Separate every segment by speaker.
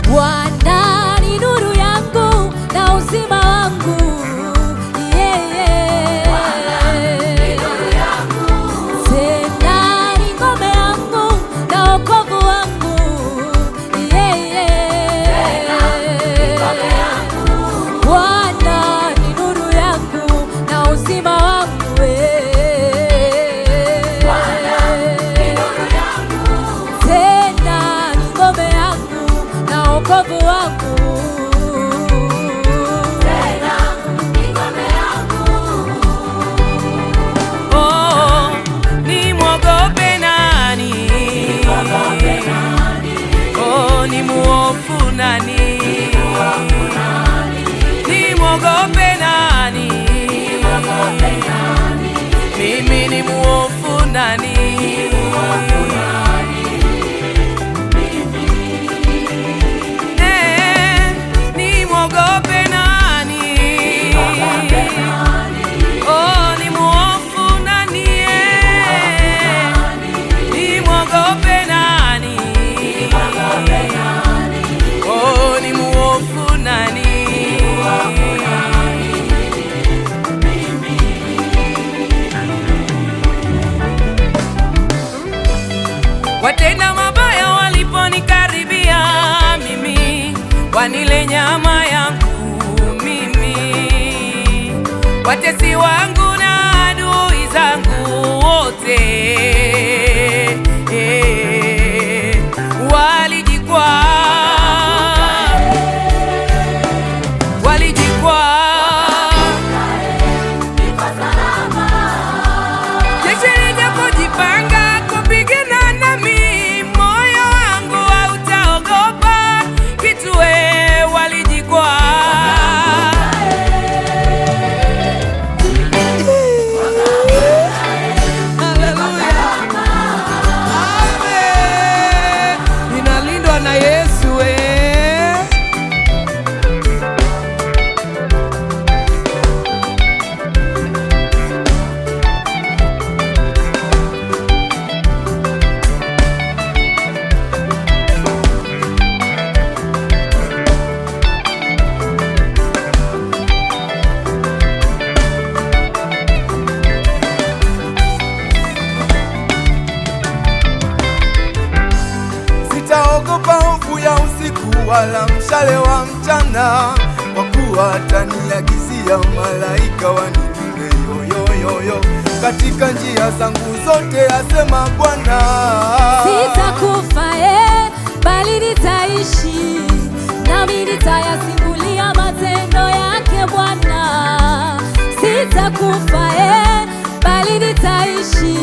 Speaker 1: Bwana ni nuru yangu na uzima wangu, tena ni ngome yangu na wokovu wangu, Bwana ni nuru yangu na uzima wangu, tena ni ngome yangu na wokovu wangu.
Speaker 2: Oh, nimwogope nani? Oh, nimuofu nani? Nimwogope nani? Mimi nimuofu nani? Nimwogope nani? Oh, nimuofu nani? Nimwogope nani? Oh, nimuofu nani? Watenda mabaya waliponikaribia mimi, wanile nyama yangu mimi, watesi wangu na adui zangu wote walijikwaa, jeshi lijapojipanga kupigana nami, moyo wangu hautaogopa kitu, walijikwaa. Ninalindwa na Yesu.
Speaker 3: Sitaogopa hofu ya usiku wala mshale wa mchana, kwa kuwa ataniagizia malaika wanilinde yoyoyoyo katika njia zangu zote, asema Bwana.
Speaker 1: Sitakufa bali nitaishi, nami nitayasimulia matendo yake Bwana. Sitakufa bali nitaishi,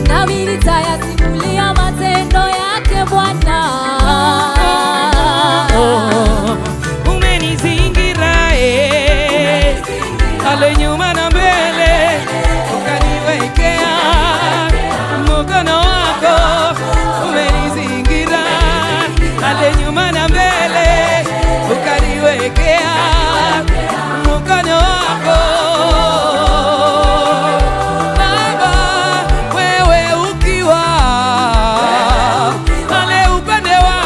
Speaker 1: nami nitayasimulia matendo yake Bwana.
Speaker 2: Umenizingira ale nyuma na mbele, ukaniwekea mkono wako. Umenizingira ale nyuma na mbele, ukaniwekea mkono wako. Baba, wewe ukiwa ale upande wa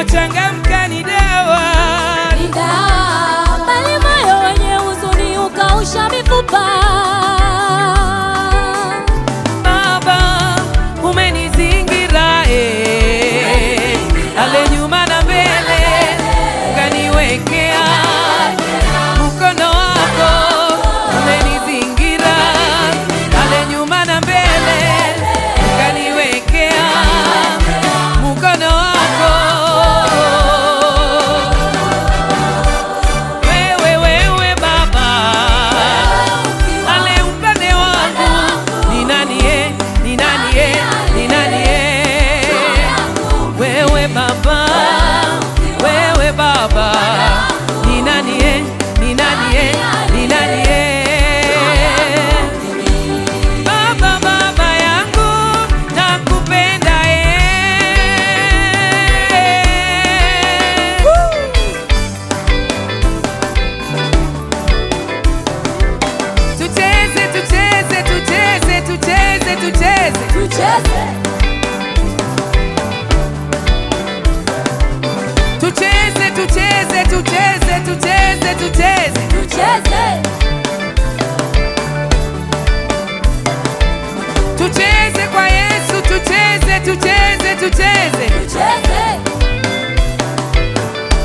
Speaker 2: Ulipochangamka ni dawa,
Speaker 1: ni dawa, bali moyo wenye huzuni ukausha mifupa.
Speaker 2: Baba umenizingira, ale nyuma na mbele ukaniwekea mkono wako. Umenizingira, ale nyuma na mbele ukaniwekea mkono wako. Wewe Baba, ale upande wangu ni nani? Ni nani? Ni nani? Wewe Baba, wewe Baba, ni nani? Ni nani? Ni nani? Baba, Baba yangu nakupenda, tucheze tucheze tucheze tucheze tucheze
Speaker 1: Tucheze,
Speaker 2: tucheze tucheze tucheze tucheze tucheze
Speaker 1: tucheze,
Speaker 2: tucheze kwa Yesu, tucheze tucheze tucheze.
Speaker 1: tucheze,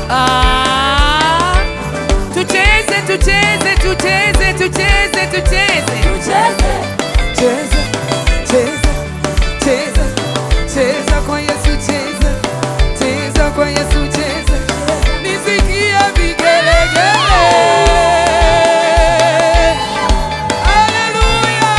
Speaker 2: Ah, tucheze tucheze tucheze tucheze tucheze.
Speaker 1: tucheze.
Speaker 2: Cheza cheza cheza cheza kwa Yesu, cheza cheza kwa Yesu, cheza nisikia vigelegele. Haleluya!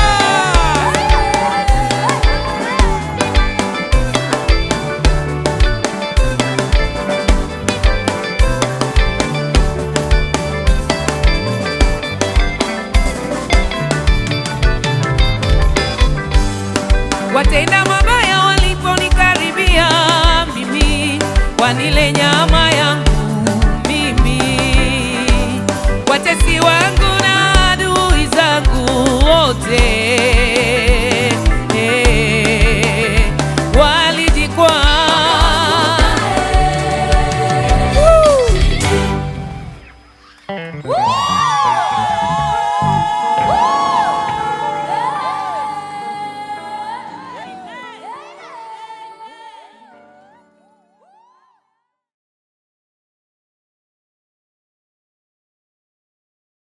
Speaker 2: Watenda mabaya waliponikaribia mimi, wanile nyama yangu mimi. Watesi wangu na adui zangu wote